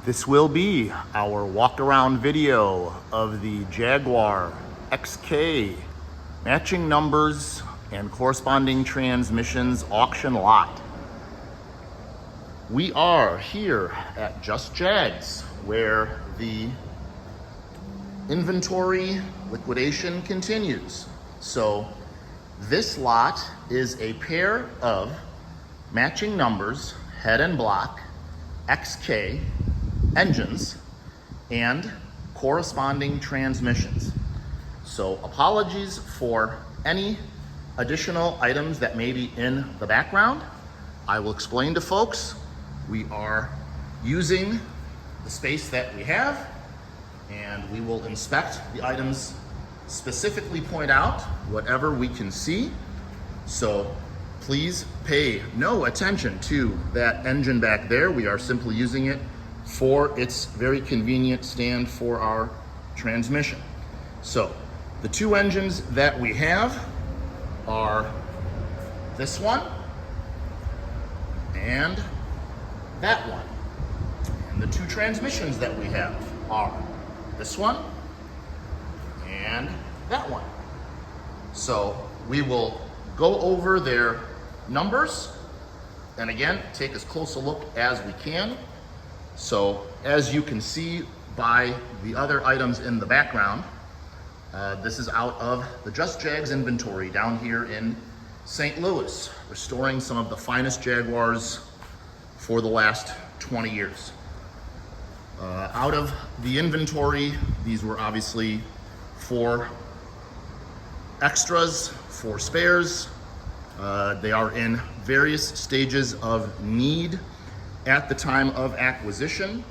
This will be our walk around video of the Jaguar XK matching numbers and corresponding transmissions auction lot. We are here at Just Jags, where the inventory liquidation continues. So this lot is a pair of matching numbers, head and block, XK engines, and corresponding transmissions. So apologies for any additional items that may be in the background. I will explain to folks. We are using the space that we have, and we will inspect the items, specifically point out whatever we can see. So please pay no attention to that engine back there. We are simply using it for its very convenient stand for our transmission. So the two engines that we have are this one and that one. And the two transmissions that we have are this one and that one. So we will go over their numbers and again, take as close a look as we can. So as you can see by the other items in the background, this is out of the Just Jags inventory down here in St. Louis, restoring some of the finest Jaguars for the last 20 years. Out of the inventory, these were obviously for extras, for spares. They are in various stages of need at the time of acquisition.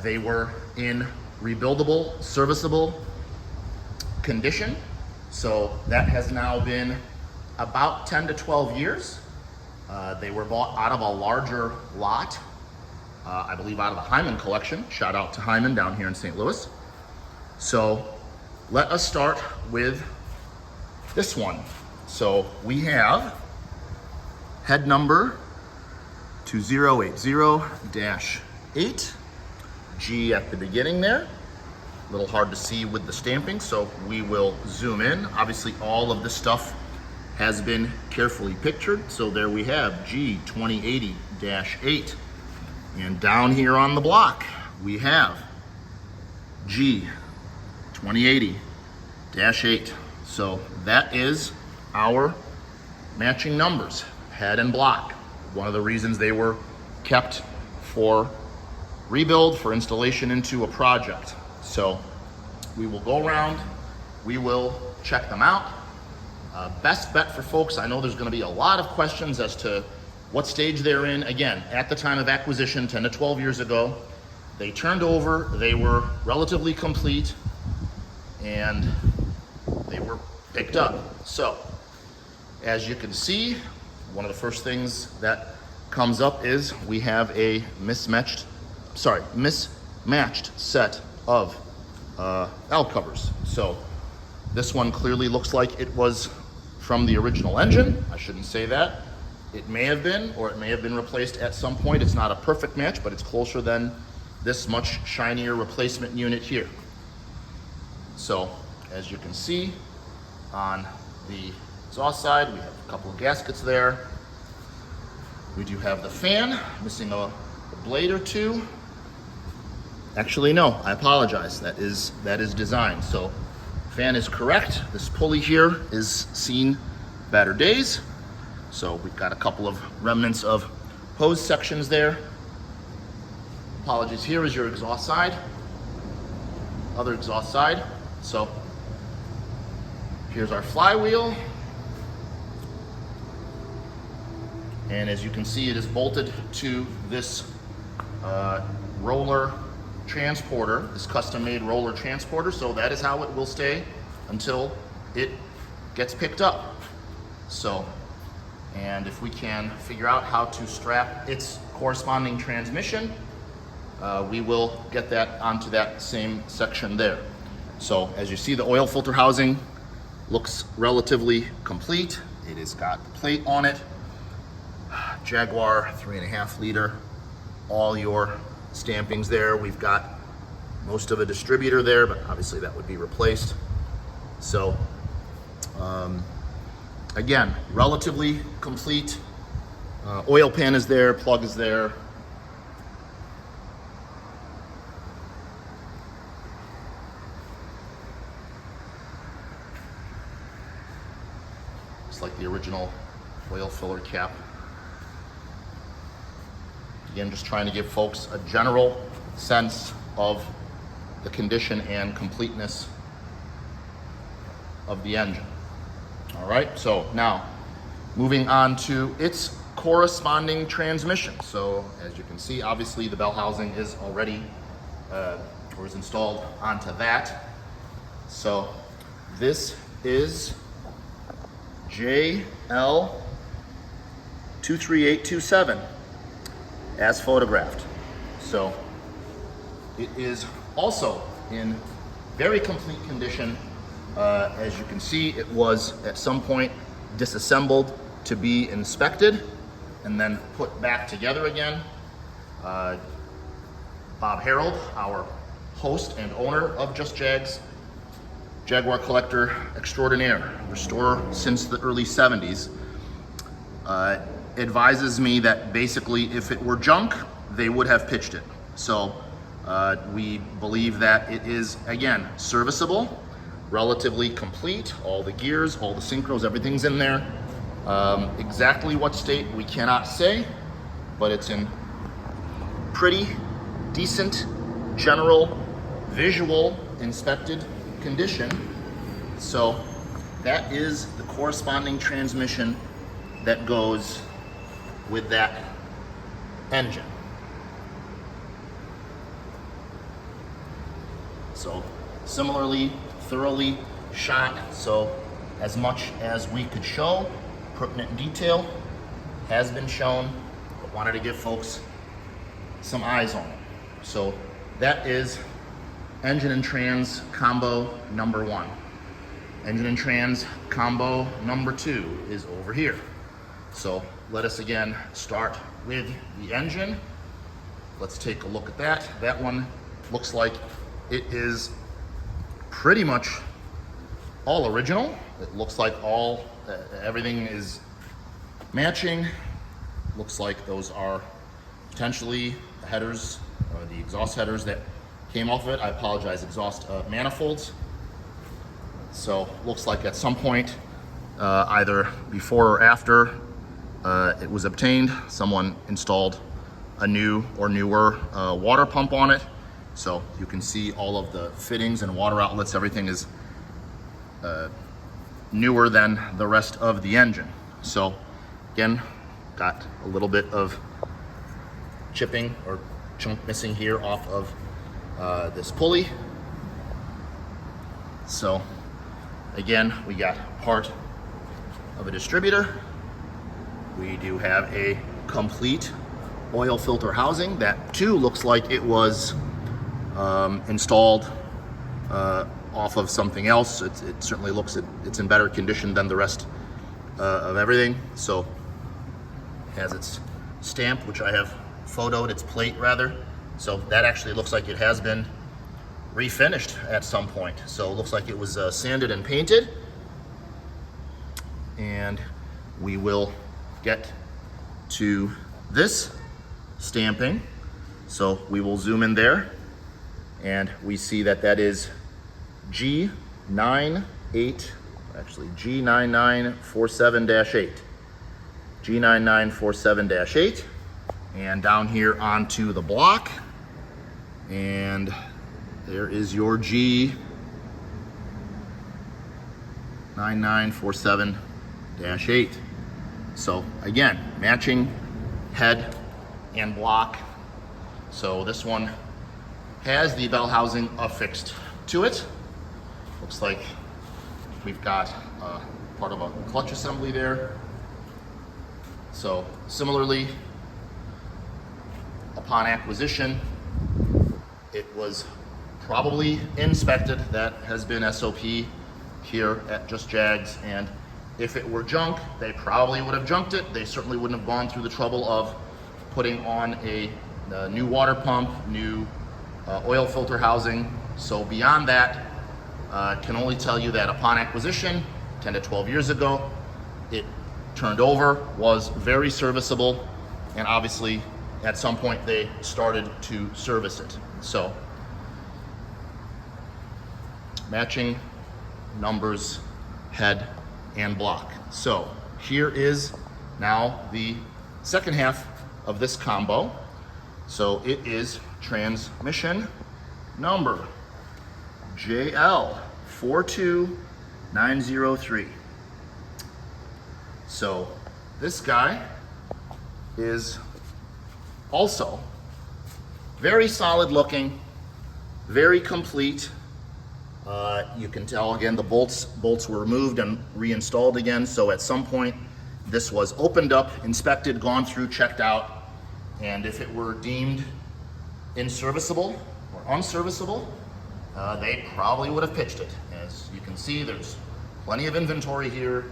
They were in rebuildable, serviceable condition. So that has now been about 10 to 12 years. They were bought out of a larger lot, I believe out of the Hyman collection. Shout out to Hyman down here in St. Louis. So let us start with this one. So we have head number 2080-8, G at the beginning there. A little hard to see with the stamping, so we will zoom in. Obviously all of this stuff has been carefully pictured. So there we have G 2080-8. And down here on the block, we have G 2080-8. So that is our matching numbers, head and block. One of the reasons they were kept for rebuild, for installation into a project. So we will go around, we will check them out. Best bet for folks, I know there's gonna be a lot of questions as to what stage they're in. Again, at the time of acquisition, 10 to 12 years ago, they turned over, they were relatively complete, and they were picked up. So, as you can see, one of the first things that comes up is we have a mismatched set of L covers. So this one clearly looks like it was from the original engine. I shouldn't say that. It may have been, or it may have been replaced at some point. It's not a perfect match, but it's closer than this much shinier replacement unit here. So as you can see on the exhaust side, we have a couple of gaskets there. We do have the fan, missing a blade or two. Actually, no, I apologize. That is designed. So fan is correct. This pulley here is seen better days. So we've got a couple of remnants of hose sections there. Apologies, here is your exhaust side. Other exhaust side. So here's our flywheel. And as you can see, it is bolted to this roller transporter, this custom-made roller transporter. So that is how it will stay until it gets picked up. So, and if we can figure out how to strap its corresponding transmission, we will get that onto that same section there. So as you see, the oil filter housing looks relatively complete. It has got the plate on it. Jaguar 3.5 liter, all your stampings there. We've got most of a distributor there, but obviously that would be replaced. So again, relatively complete. Oil pan is there, plug is there. Just like the original oil filler cap. Again, just trying to give folks a general sense of the condition and completeness of the engine. All right, so now moving on to its corresponding transmission. So as you can see, obviously the bell housing is already or is installed onto that. So this is JL23827 as photographed. So it is also in very complete condition. As you can see, it was at some point disassembled to be inspected and then put back together again. Bob Harold, our host and owner of Just Jags, Jaguar collector extraordinaire, restorer since the early 70s, advises me that basically if it were junk, they would have pitched it. So we believe that it is, again, serviceable, relatively complete, all the gears, all the synchros, everything's in there. Exactly what state we cannot say, but it's in pretty decent, general, visual, inspected condition. So that is the corresponding transmission that goes with that engine. So similarly, thoroughly shot, so as much as we could show, pertinent detail has been shown, but wanted to give folks some eyes on it. So that is engine and trans combo number 1. Engine and trans combo number 2 is over here. So let us again start with the engine. Let's take a look at that. That one looks like it is pretty much all original. It looks like everything is matching. Looks like those are potentially the headers, the exhaust headers that came off of it. I apologize, exhaust manifolds. So looks like at some point, either before or after it was obtained, someone installed a new or newer water pump on it. So you can see all of the fittings and water outlets, everything is newer than the rest of the engine. So again, got a little bit of chipping or chunk missing here off of this pulley. So again, we got part of a distributor. We do have a complete oil filter housing. That too looks like it was installed off of something else. It certainly looks it's in better condition than the rest of everything. So it has its stamp, which I have photoed, its plate rather. So that actually looks like it has been refinished at some point. So it looks like it was sanded and painted. And we will get to this stamping. So we will zoom in there and we see that that is G9947-8. G9947-8. And down here onto the block. And there is your G9947-8. So again, matching head and block. So this one has the bell housing affixed to it. Looks like we've got part of a clutch assembly there. So similarly, upon acquisition, it was probably inspected. That has been SOP here at Just Jags, and if it were junk, they probably would have junked it. They certainly wouldn't have gone through the trouble of putting on a new water pump, new oil filter housing. So beyond that, can only tell you that upon acquisition 10 to 12 years ago, it turned over, was very serviceable, and obviously at some point they started to service it. So matching numbers, head and block. So here is now the second half of this combo. So it is transmission number JL42903. So this guy is also very solid looking, very complete. You can tell again the bolts were removed and reinstalled again. So at some point this was opened up, inspected, gone through, checked out, and if it were deemed inserviceable or unserviceable, they probably would have pitched it. As you can see, there's plenty of inventory here,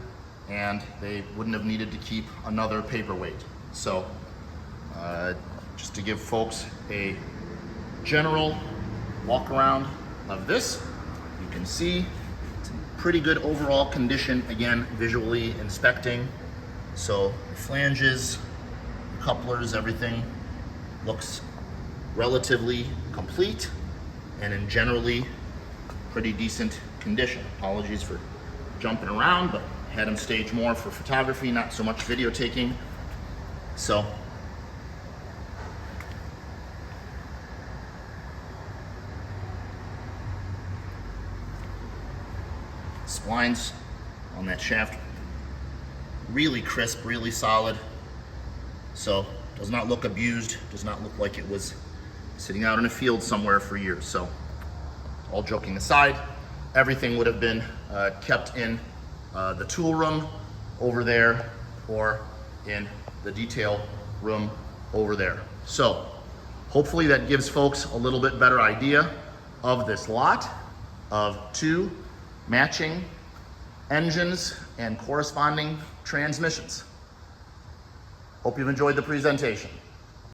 and they wouldn't have needed to keep another paperweight. So just to give folks a general walk around of this, you can see it's in pretty good overall condition, again, visually inspecting. So the flanges, the couplers, everything looks relatively complete and in generally pretty decent condition. Apologies for jumping around, but had them stage more for photography, not so much video taking. So splines on that shaft, really crisp, really solid. So does not look abused, does not look like it was sitting out in a field somewhere for years. So all joking aside, everything would have been kept in the tool room over there or in the detail room over there. So hopefully that gives folks a little bit better idea of this lot of two matching engines and corresponding transmissions. Hope you've enjoyed the presentation.